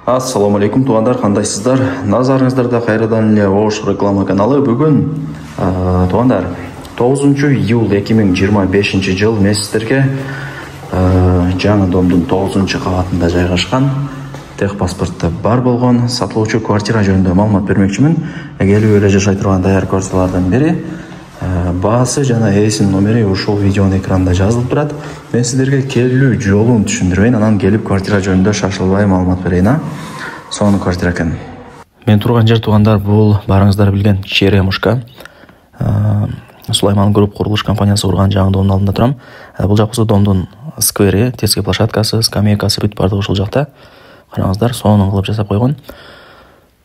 Ассаламу алейкум, туғандар, қандайсыздар? Назарыңыздарда қайрадан эле Ош реклама каналы. Бүгін туғандар 9 июл 2025 жыл мен сіздерге жаңа домдың 9 қабатында жайғашқан техпаспорты бар болған сатылуучу квартира жөнүндө маалымат бермекчимин. Келип эле жашай турган даяр квартиралардан бири. Баасы жана ээсинин номери ушул видеонун экранында жазылып турат. Мен сиздерге келүү жолун түшүндүрөйүн, анан келип квартира жөнүндө шашылбай маалымат берейин. Сонун квартира экен. Мен турган жер тугандар бул барыңыздар билген Черемушка. Сулайман Групп курулуш компаниясы курган жаңы домдун алдында турам. Бул жак болсо домдун сквери, детский площадкасы, скамейкасы бүт бардыгы ушул жакта. Караңыздар, сонун кылып жасап койгон.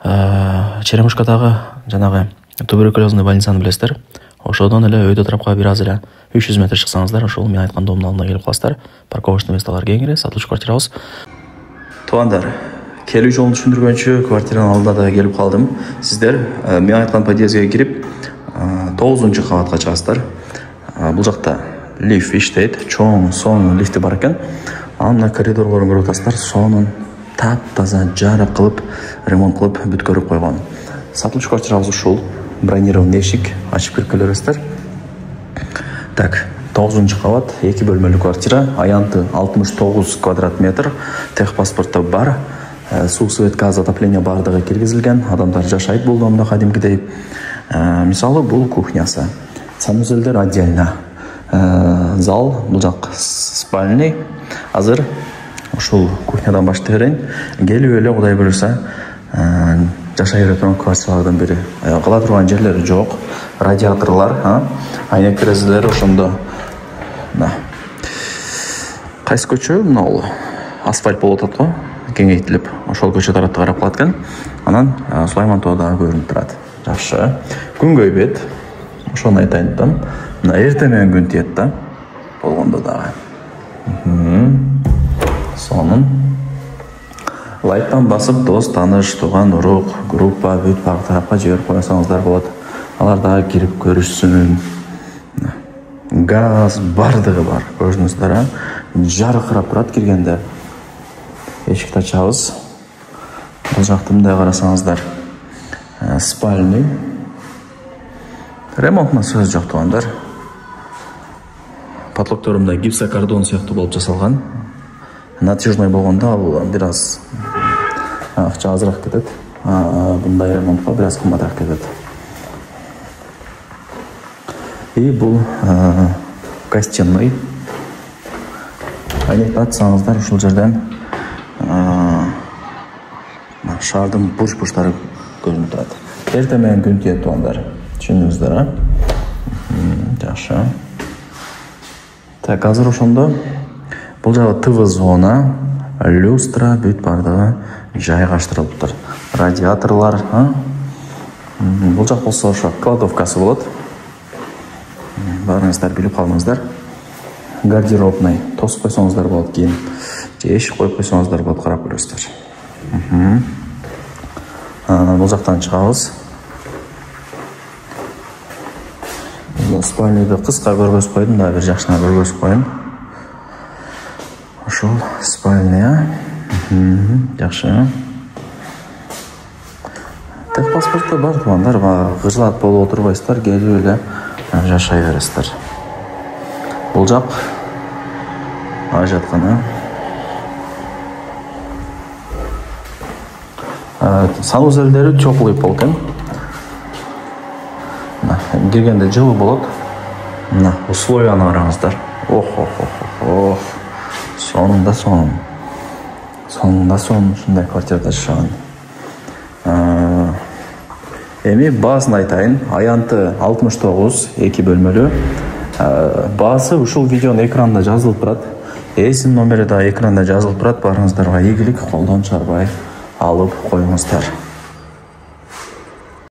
Черемушкадагы жанагы туберкулезный больницаны билесиздер. Ошодон эле өйдө тарапка бир аз эле 300 метр чыксаңыздар, ошол мен айткан домдун алдына келип каласыздар. Парковочный месталар кеңири, сатылуучу квартирабыз. Туугандар, келүү жолун түшүндүргөнчү квартиранын алдына да келип калдым. Сиздер мен айткан подъездге кирип 9 кабатка чыгасыздар. Бул жакта лифт иштейт, чоң, сонун лифти бар экен. Анын коридорлорун көрүп атасыздар, сонун таптаза жарык кылып, ремонт кылып бүткөрүп койгон. Сатылуучу квартирабыз ушул. Бронированный эшик, ачып кирип келе бересиздер. Так, 9 кабат, 2 бөлмөлүү квартира, аянты 69 квадрат метр, техпаспорты бар, суу, свет, газ, отопление бардыгы киргизилген, адамдар жашайт бул домдо кадимкидей. Мисалы бул кухнясы, санузелдер отдельно, зал, бул жак спальный. Азыр ушул кухнядан баштай берейин. Келип эле Кудай буюрса жашай бере турган квартиралардан бири. Кала турган жерлери жок, радиаторлор, айнек терезелери ошондо. Кайсы көчө? Мына асфальт болуп атат го, кеңейтилип, ошол көчө тарапты карап калат экен. Анан Сулайман тоо дагы көрүнүп турат. Жакшы. Күнгөй бет. Ошону айтайын дедим. Мына эртең менен күн тиет да. Болгондо дагы. Сонун. Лайттан басып, дос, таныш, туган, урук, группа, бүт бар тарапка жиберип койсоңуздар болот. Алар дагы кирип көрүшсүн. Газ бардыгы бар. Көрдүңүздөр, жаркырап турат киргенде. Эшикти ачабыз. Бул жакты мындай карасаңыздар, спальный. Ремонтуна сөз жок тугандар. Потлокторумда гипсокардон сыяктуу болуп жасалган. Натяжной болгондо ал бир аз акча азыраак кетет. Мындай ремонтко бир аз кымбатыраак кетет. И бул гостиной. Айнекти ачсаңыздар ушул жерден шаардын бурч-бурчтары көрүнүп турат. Эртең менен күн тиет тугандар. Түшүндүңүздөр, Жакшы. Так, азыр ошондо бул жагы ТВ зона, люстра, бүт бардыгы жайгаштырылыптыр. Радиаторлор, бул жак болсо ошо кладовкасы болот. Барыңыздар билип калыңыздар. Гардеробный тосуп койсоңуздар болот, кийин же эшик коюп койсоңуздар болот, карап көрөсүздөр. Бул жактан чыгабыз. Спальныйды кыска көргөзүп койдум да, бир жакшына көргөзүп коеюн. Ушул спальня. Жакшы. Техпаспорты бар тугандар, гыжлат болуп отурбайсыздар, келип эле жашай бересиздер. Бул жак ажатканы. Санузелдери теплый пол экен. Киргенде жылы болот. Мына условияны караңыздар. Ох. Сонунда сонун. Ушундай квартирада жашаган. Эми баасын айтайын. Аянты 69, 2 бөлмөлүү. Баасы ушул видеонун экранында жазылып турат. Ээсинин номери да экранда жазылып турат. Барыңыздарга ийгилик, колдон чарбай алып коюңуздар.